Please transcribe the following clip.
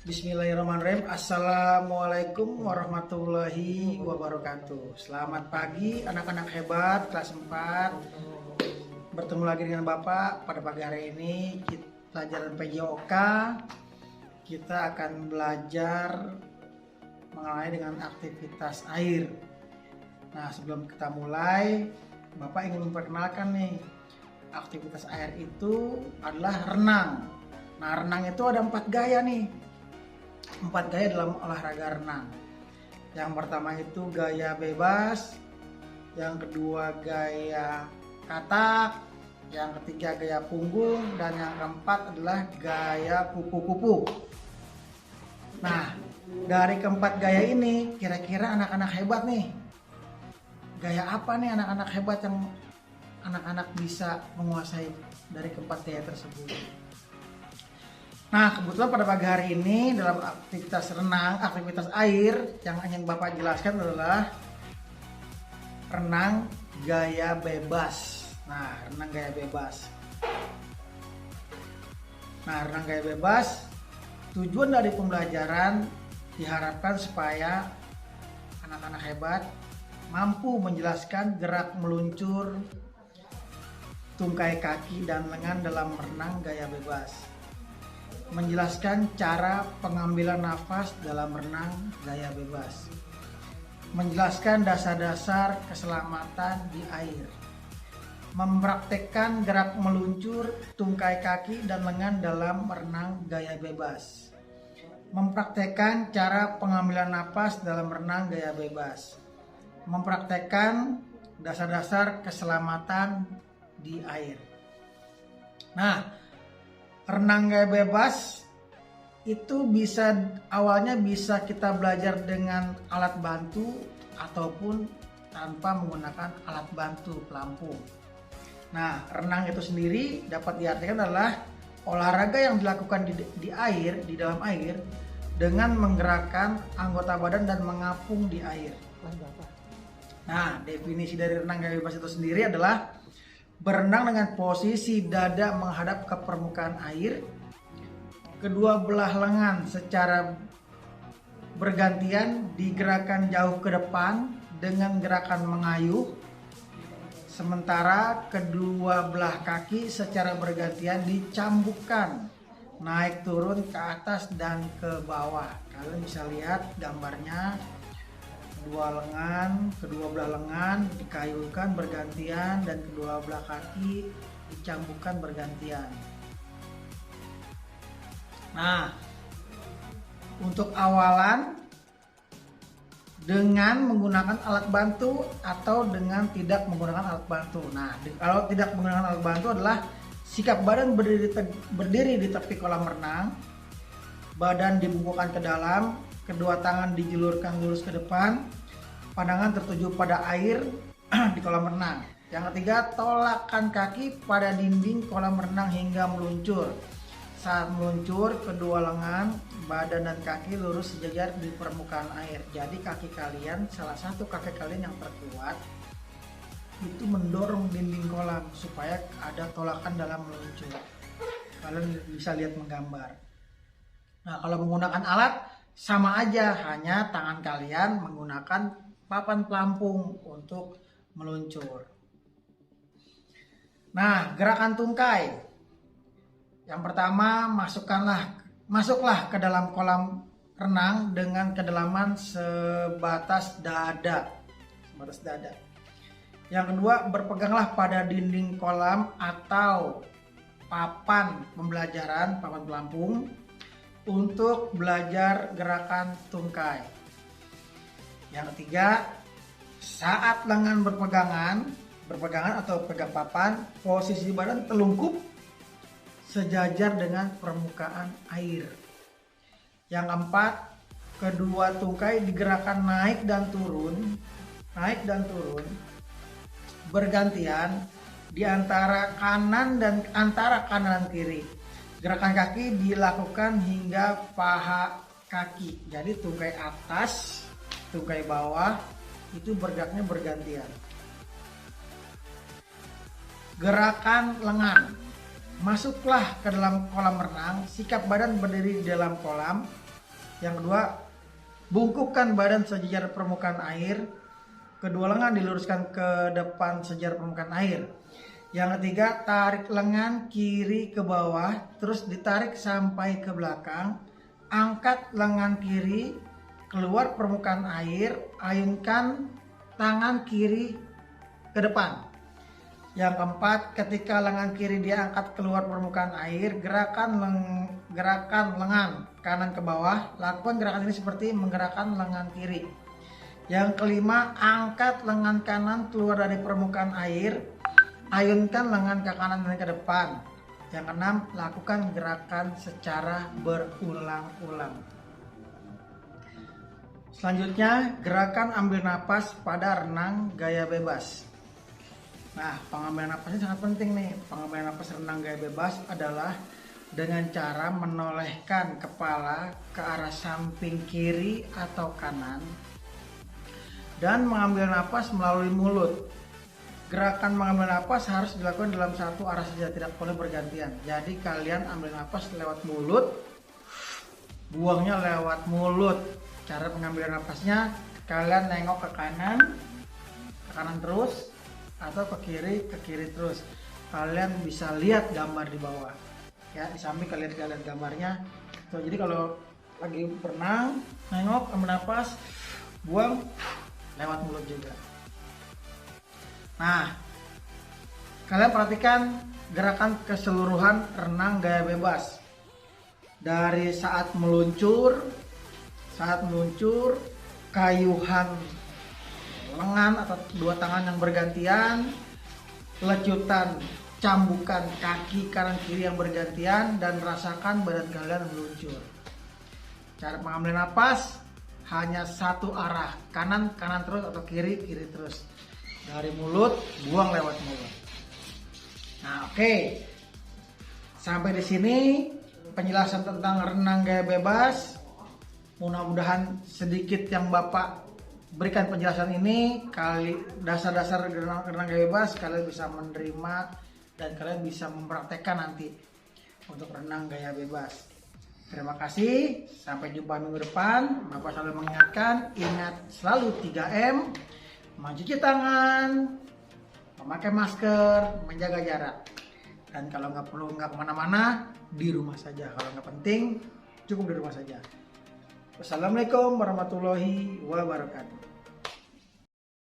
Bismillahirrahmanirrahim. Assalamualaikum warahmatullahi wabarakatuh. Selamat pagi anak-anak hebat kelas 4. Bertemu lagi dengan Bapak pada pagi hari ini. Pelajaran PJOK. Kita akan belajar mengenai dengan aktivitas air. Nah, sebelum kita mulai, Bapak ingin memperkenalkan nih. Aktivitas air itu adalah renang. Nah, renang itu ada 4 gaya nih. 4 gaya dalam olahraga renang. Yang pertama itu gaya bebas, yang kedua gaya katak, yang ketiga gaya punggung, dan yang keempat adalah gaya kupu-kupu. Nah, dari keempat gaya ini kira-kira anak-anak hebat nih. Gaya apa nih anak-anak hebat yang anak-anak bisa menguasai dari keempat gaya tersebut? Nah, kebetulan pada pagi hari ini dalam aktivitas renang, aktivitas air yang ingin Bapak jelaskan adalah renang gaya bebas. Nah, renang gaya bebas. Nah, renang gaya bebas, tujuan dari pembelajaran diharapkan supaya anak-anak hebat mampu menjelaskan gerak meluncur, tungkai kaki dan lengan dalam renang gaya bebas. Menjelaskan cara pengambilan nafas dalam renang gaya bebas. Menjelaskan dasar-dasar keselamatan di air. Mempraktekkan gerak meluncur, tungkai kaki dan lengan dalam renang gaya bebas. Mempraktekkan cara pengambilan nafas dalam renang gaya bebas. Mempraktekkan dasar-dasar keselamatan di air. Nah, renang gaya bebas itu awalnya bisa kita belajar dengan alat bantu ataupun tanpa menggunakan alat bantu pelampung. Nah, renang itu sendiri dapat diartikan adalah olahraga yang dilakukan di air, di dalam air dengan menggerakkan anggota badan dan mengapung di air. Nah, definisi dari renang gaya bebas itu sendiri adalah berenang dengan posisi dada menghadap ke permukaan air, kedua belah lengan secara bergantian digerakkan jauh ke depan dengan gerakan mengayuh, sementara kedua belah kaki secara bergantian dicambukkan naik turun ke atas dan ke bawah. Kalian bisa lihat gambarnya. Kedua belah lengan dikayuhkan bergantian dan kedua belah kaki dicambukkan bergantian. Nah, untuk awalan dengan menggunakan alat bantu atau dengan tidak menggunakan alat bantu. Nah, kalau tidak menggunakan alat bantu adalah sikap badan berdiri di tepi kolam renang, badan dibungkukkan ke dalam, kedua tangan dijulurkan lurus ke depan, pandangan tertuju pada air di kolam renang. Yang ketiga, tolakkan kaki pada dinding kolam renang hingga meluncur. Saat meluncur, kedua lengan, badan dan kaki lurus sejajar di permukaan air. Jadi kaki kalian, salah satu kaki kalian yang terkuat itu mendorong dinding kolam supaya ada tolakan dalam meluncur. Kalian bisa lihat menggambar. Nah, kalau menggunakan alat sama aja, hanya tangan kalian menggunakan papan pelampung untuk meluncur. Nah, gerakan tungkai. Yang pertama, masuklah ke dalam kolam renang dengan kedalaman sebatas dada. Yang kedua, berpeganglah pada dinding kolam atau papan pembelajaran, papan pelampung untuk belajar gerakan tungkai. Yang ketiga, saat lengan berpegangan atau pegang papan, posisi badan telungkup sejajar dengan permukaan air. Yang keempat, kedua tungkai digerakkan naik dan turun bergantian di antara kanan dan kiri. Gerakan kaki dilakukan hingga paha kaki. Jadi tungkai atas, tungkai bawah itu bergeraknya bergantian. Gerakan lengan. Masuklah ke dalam kolam renang, sikap badan berdiri di dalam kolam, Yang kedua, bungkukkan badan sejajar permukaan air. Kedua lengan diluruskan ke depan sejajar permukaan air. Yang ketiga, tarik lengan kiri ke bawah, terus ditarik sampai ke belakang. Angkat lengan kiri keluar permukaan air, ayunkan tangan kiri ke depan. Yang keempat, ketika lengan kiri diangkat keluar permukaan air, gerakan lengan kanan ke bawah. Lakukan gerakan ini seperti menggerakkan lengan kiri. Yang kelima, angkat lengan kanan keluar dari permukaan air, ayunkan lengan ke kanan dan ke depan. Yang keenam, lakukan gerakan secara berulang-ulang. Selanjutnya, gerakan ambil napas pada renang gaya bebas. Nah, pengambilan napas ini sangat penting nih. Pengambilan napas renang gaya bebas adalah dengan cara menolehkan kepala ke arah samping kiri atau kanan dan mengambil napas melalui mulut. Gerakan mengambil napas harus dilakukan dalam satu arah saja, tidak boleh bergantian. Jadi kalian ambil napas lewat mulut, buangnya lewat mulut. Cara pengambilan napasnya, kalian nengok ke kanan terus, atau ke kiri terus. Kalian bisa lihat gambar di bawah. Ya, di samping kalian lihat gambarnya. So, jadi kalau lagi berenang, nengok, ambil napas, buang lewat mulut juga. Nah, kalian perhatikan gerakan keseluruhan renang gaya bebas. Dari saat meluncur, kayuhan lengan atau dua tangan yang bergantian, lecutan cambukan kaki kanan kiri yang bergantian, dan rasakan badan kalian meluncur. Cara pengambilan napas hanya satu arah, kanan terus atau kiri terus. Dari mulut, buang lewat mulut. Nah, oke. Sampai di sini penjelasan tentang renang gaya bebas. Mudah-mudahan sedikit yang Bapak berikan penjelasan ini, dasar-dasar renang gaya bebas kalian bisa menerima dan kalian bisa mempraktekkan nanti untuk renang gaya bebas. Terima kasih, sampai jumpa minggu depan. Bapak selalu mengingatkan, ingat selalu 3M, mencuci tangan, memakai masker, menjaga jarak. Dan kalau nggak kemana-mana, di rumah saja. Kalau nggak penting, cukup di rumah saja. Wassalamualaikum warahmatullahi wabarakatuh.